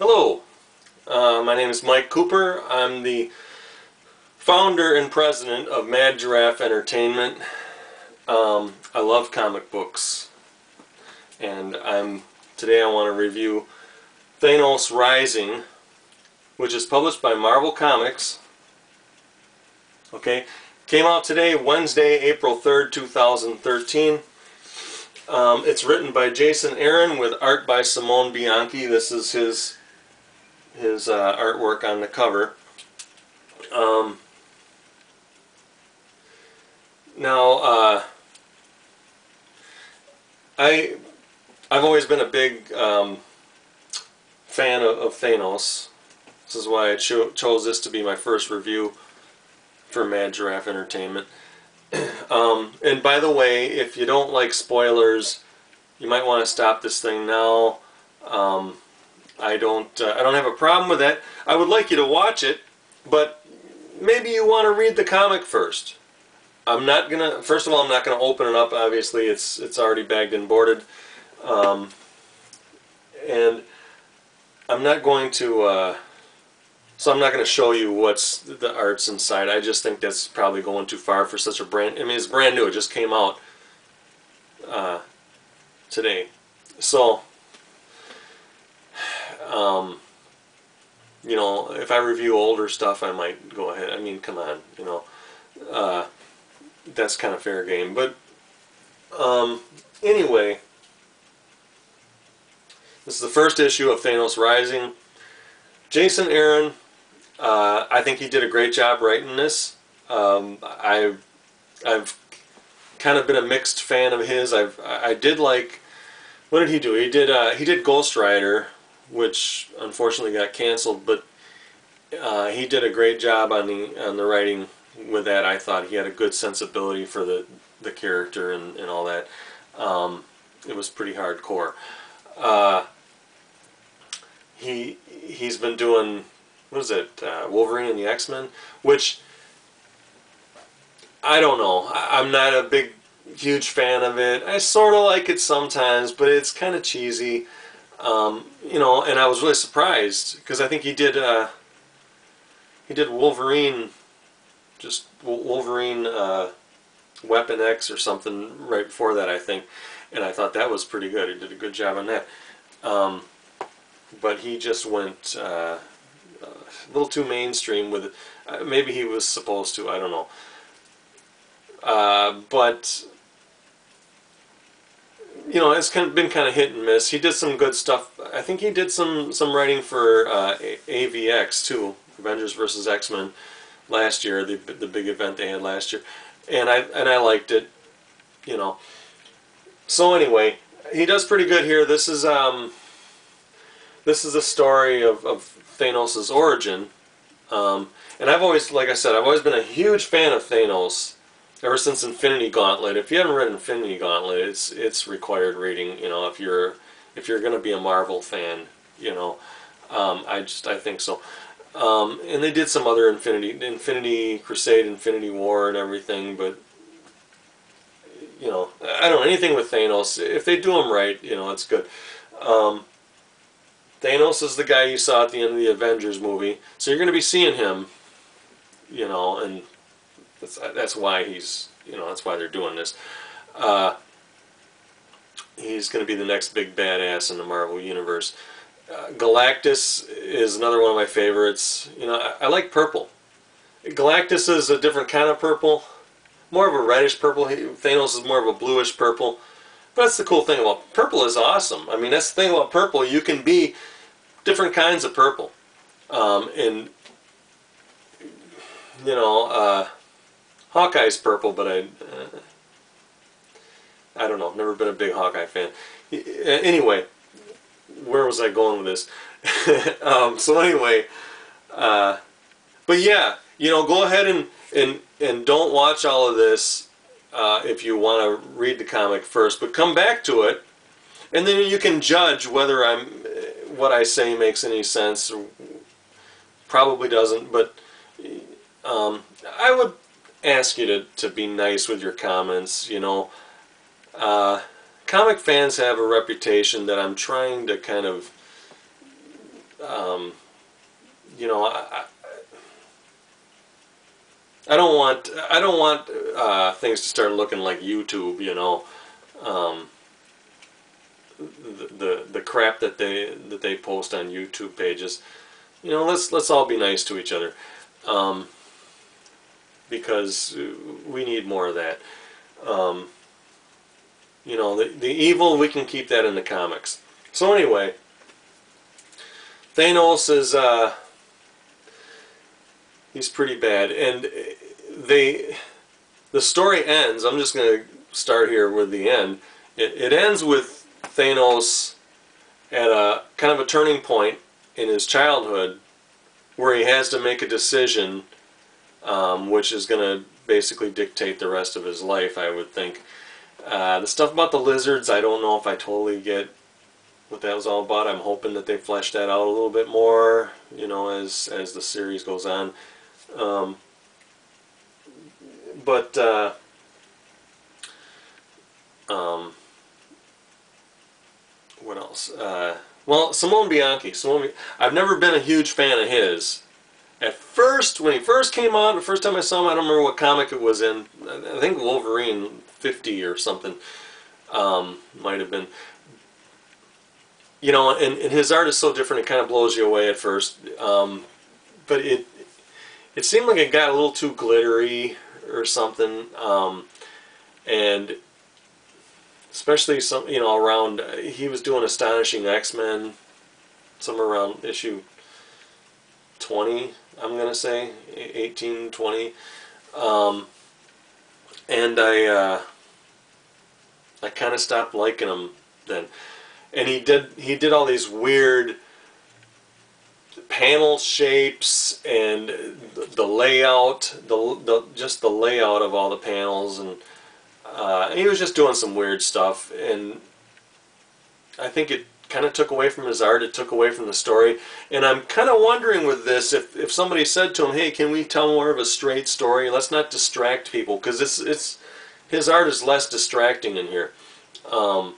Hello, my name is Mike Cooper. I'm the founder and president of Mad Giraffe Entertainment. I love comic books, and today I want to review Thanos Rising, which is published by Marvel Comics. Okay, came out today, Wednesday, April 3rd, 2013. It's written by Jason Aaron with art by Simone Bianchi. This is his artwork on the cover. Now, I've always been a big fan of Thanos. This is why I chose this to be my first review for Mad Giraffe Entertainment. And by the way, if you don't like spoilers, you might want to stop this thing now. I don't have a problem with that. I would like you to watch it, but maybe you want to read the comic first. First of all, I'm not gonna open it up. Obviously, it's already bagged and boarded, and I'm not going to. So I'm not going to show you what's the art's inside. I just think that's probably going too far for such a brand. I mean, it's brand new. It just came out today. So, you know, if I review older stuff, I might go ahead. I mean, come on, you know, that's kind of fair game. But anyway, this is the first issue of Thanos Rising. Jason Aaron. I think he did a great job writing this. I've kind of been a mixed fan of his. I did like, what did he do? He did Ghost Rider, which unfortunately got canceled, but he did a great job on the writing with that. I thought he had a good sensibility for the character and all that. It was pretty hardcore. He's been doing, what is it, Wolverine and the X-Men, which, I don't know, I'm not a huge fan of it. I sort of like it sometimes, but it's kind of cheesy, you know, and I was really surprised, because I think he did Wolverine, just Wolverine Weapon X or something right before that, I think, and I thought that was pretty good. He did a good job on that. But he just went a little too mainstream with it. Maybe he was supposed to, I don't know. But, you know, it's been kind of hit and miss. He did some good stuff. I think he did some writing for AVX too, Avengers vs. X-Men, last year, the big event they had last year. And I liked it, you know. So anyway, he does pretty good here. This is a story of Thanos' origin, and I've always, like I said, I've always been a huge fan of Thanos ever since Infinity Gauntlet. If you haven't read Infinity Gauntlet, it's required reading. You know, if you're going to be a Marvel fan, you know, I think so. And they did some other Infinity Crusade, Infinity War, and everything, but you know, I don't know, anything with Thanos, if they do them right, you know, it's good. Thanos is the guy you saw at the end of the Avengers movie, so you're going to be seeing him, you know, and that's why he's, you know, that's why they're doing this. He's going to be the next big badass in the Marvel Universe. Galactus is another one of my favorites. You know, I like purple. Galactus is a different kind of purple, more of a reddish purple. Thanos is more of a bluish purple. But that's the cool thing about purple, is awesome. I mean, that's the thing about purple. You can be different kinds of purple. And, you know, Hawkeye's purple, but I don't know. I've never been a big Hawkeye fan. Anyway, where was I going with this? So anyway, but yeah, you know, go ahead and don't watch all of this if you want to read the comic first, but come back to it, and then you can judge whether what I say makes any sense, or probably doesn't, but I would ask you to be nice with your comments, you know. Comic fans have a reputation that I'm trying to kind of You know, I don't want things to start looking like YouTube. You know, the crap that they post on YouTube pages. You know, let's all be nice to each other, because we need more of that. You know, the evil, we can keep that in the comics. So anyway, Thanos is he's pretty bad, and the story ends. I'm just going to start here with the end. It ends with Thanos at a kind of a turning point in his childhood, where he has to make a decision, which is going to basically dictate the rest of his life, I would think. The stuff about the lizards, I don't know if I totally get what that was all about. I'm hoping that they flesh that out a little bit more, you know, as the series goes on. But what else? Well, Simone Bianchi. I've never been a huge fan of his. At first, when he first came out, the first time I saw him, I don't remember what comic it was in. I think Wolverine 50 or something, might have been. You know, and his art is so different, it kind of blows you away at first. But it seemed like it got a little too glittery or something. And especially you know, around, he was doing Astonishing X-Men, somewhere around issue 20, I'm gonna say 18, 20, and I kind of stopped liking him then. And he did all these weird panel shapes and the layout, just the layout of all the panels, and he was just doing some weird stuff, and I think it kind of took away from his art, it took away from the story. And I'm kind of wondering with this, if somebody said to him, hey, can we tell more of a straight story, let's not distract people, because his art is less distracting in here, and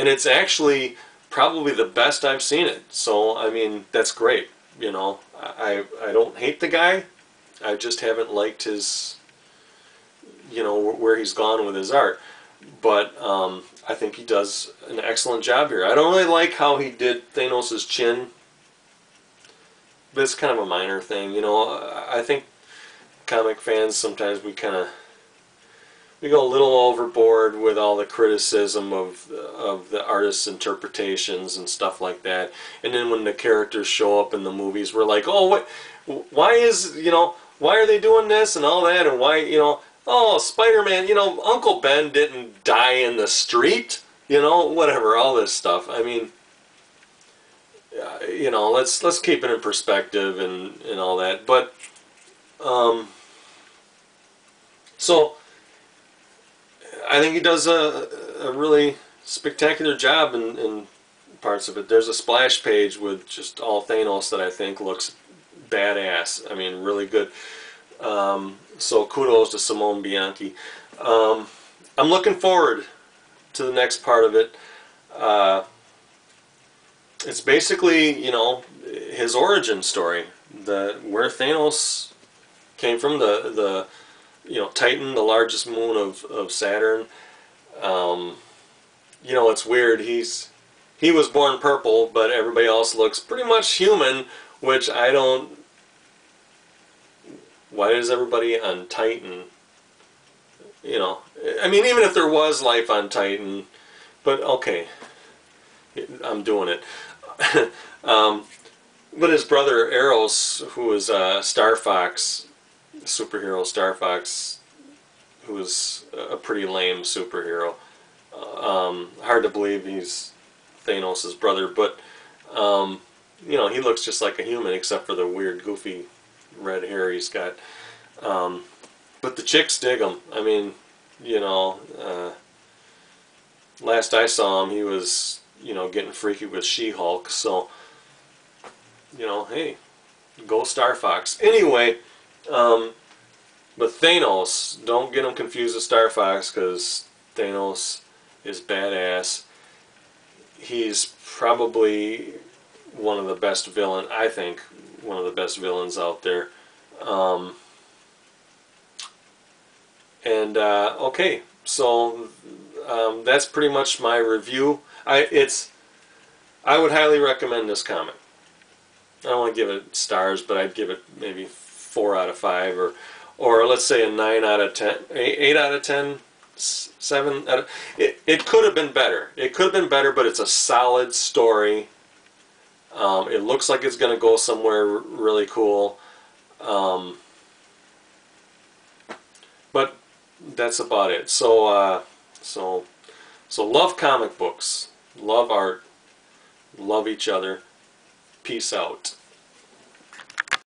it's actually probably the best I've seen it. So I mean, that's great. You know, I don't hate the guy, I just haven't liked his, you know, where he's gone with his art. But I think he does an excellent job here. I don't really like how he did Thanos' chin, but it's kind of a minor thing. You know, I think comic fans, sometimes we go a little overboard with all the criticism of the artist's interpretations and stuff like that. And then when the characters show up in the movies, we're like, oh, why are they doing this and all that, and why, you know, oh, Spider-Man, you know, Uncle Ben didn't die in the street, you know, whatever, all this stuff. I mean, you know, let's keep it in perspective and all that. But so I think he does a really spectacular job in parts of it. There's a splash page with just all Thanos that I think looks badass. I mean, really good. So kudos to Simone Bianchi. I'm looking forward to the next part of it. It's basically, you know, his origin story, where Thanos came from, the you know, Titan, the largest moon of Saturn. You know, it's weird. He was born purple, but everybody else looks pretty much human, which I don't. Why is everybody on Titan? You know, I mean, even if there was life on Titan, but okay, I'm doing it. But his brother Eros, who is Star Fox, superhero Star Fox, who is a pretty lame superhero. Hard to believe he's Thanos' brother, but you know, he looks just like a human except for the weird, goofy red hair he's got. But the chicks dig him. I mean, you know, last I saw him, he was, you know, getting freaky with She-Hulk. So, you know, hey, go Star Fox. Anyway, but Thanos, don't get him confused with Star Fox, because Thanos is badass. He's probably one of the best I think one of the best villains out there. Okay, so that's pretty much my review. I would highly recommend this comic. I don't want to give it stars, but I'd give it maybe 4 out of 5, or let's say a 9 out of 10, 8 out of 10, 7 out of, it could have been better. It could have been better, but it's a solid story. It looks like it's going to go somewhere really cool. But that's about it. So love comic books, love art, love each other. Peace out.